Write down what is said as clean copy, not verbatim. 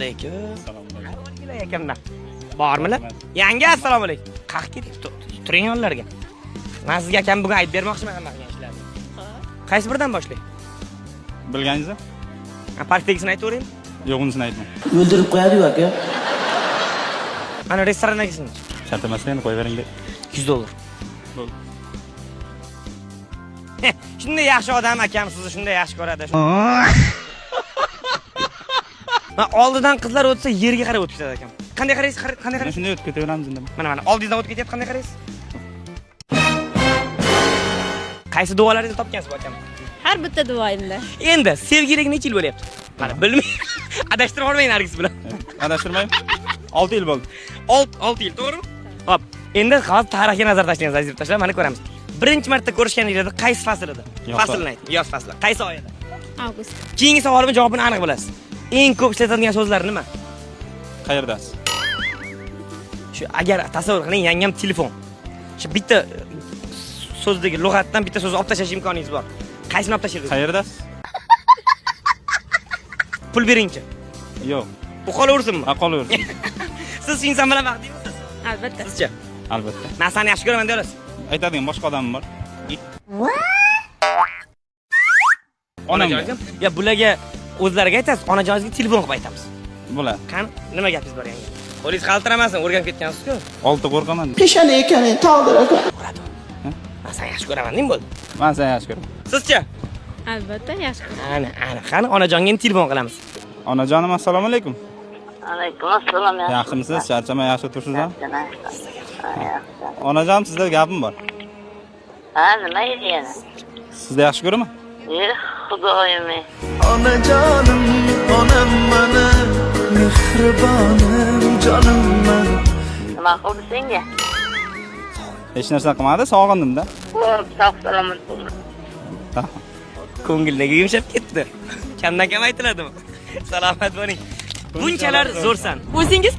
alaykum. Assalomu alaykum. Kelay akamdan. Bormilar? Yangi assalomu alaykum. Qaq ketib turing yonlarga. Men sizga akam bugun aytib bermoqchiman hamma qilgan ishlarni. Qaysi biridan boshlaylik? Bilganingizni? Parkdagisini aytavering. Yo'q, unisini aytmang. O'ldirib qo'yadi-ku aka. Ana restorandagisini. Shart emas, endi qo'yavering deb. $100. Bo'ldi. Shunday yaxshi odam akam sizni shunday yaxshi ko'radi. Men oldidan qizlar o'tsa yerga qarab o'tib ketadi akam. Qanday qaraysiz? Qanday Mana qaraysiz? shunday o'tib ketaveramiz endi. Mana oldingizdan o'tib ketyapti, qanday qaraysiz? Qaysi duolaringizni topgansiz bu akam? Har bitta duoyimda. Endi sevgilik necha yil bo'lyapti? Mana bilmay. Adashtirib olmang Nargis bilan. Adashtirmayman. 6 yil bo'ldi. 6 yil, to'g'rimi? Hop, endi hozir tarixga nazar tashlaymiz, aziz yurtdoshlar, mana ko'ramiz. Birinchi marta ko'rishganingiz qaysi fasl edi? Faslni ayting, yoz fasli. Qaysi oy edi? Avgust. Keyingi savolimning javobini aniq bilasiz. Eng ko'p ishlatadigan so'zlar nima? Qayerdasiz? Shu agar tasavvur qiling, yangam telefon. Shu bitta so'zdagi lug'atdan bitta so'zni olib tashlash imkoningiz bor. Qaysini olib tashlaysiz? Qayerdasiz? Pul beringchi. Yo'q. Bu qolaversinmi? Qolaversin. Siz shu inson bilan baxtlimiz? Albatta. Sizcha? Albatta. Men seni yaxshi ko'raman deb olasiz. Aytadigan boshqa odamim bor. Onajonizga? Ya bularga o'zlariga aytasiz, onajonizga telefon qilib aytamiz. Bular. Qani, nima gapingiz bor yanga? Qo'lingiz qaltiramasin, o'rganib ketgansiz-ku. Olti qo'rqaman. Peshana ekan, tog'dir aka. Uradi. Men seni yaxshi ko'raman, nima bo'ldi? Men seni yaxshi ko'raman. Albatta Sizcha? yaxshi ko'raman. Qani onajonga ham telefon qilamiz. Onajonim, assalomu alaykum. Alaykum assalom. Yaxshimisiz? Charchamay yaxshi turibsizmi? Onajon, sizga gapim bor. Ha, nima edi yana? Sizni yaxshi ko'raman. Xudoyim. Onajonim, onam mana, mehribonim, jonim mana. Nima qildi senga? Hech narsa qilmadi, sog'indim-da. Xo'p, sog' salomat bo'l. Ko'ngildagi yumshab ketdi. Kamdan kam aytiladimi? Salomat bo'ling. Bunchalar zo'rsan. O'zingiz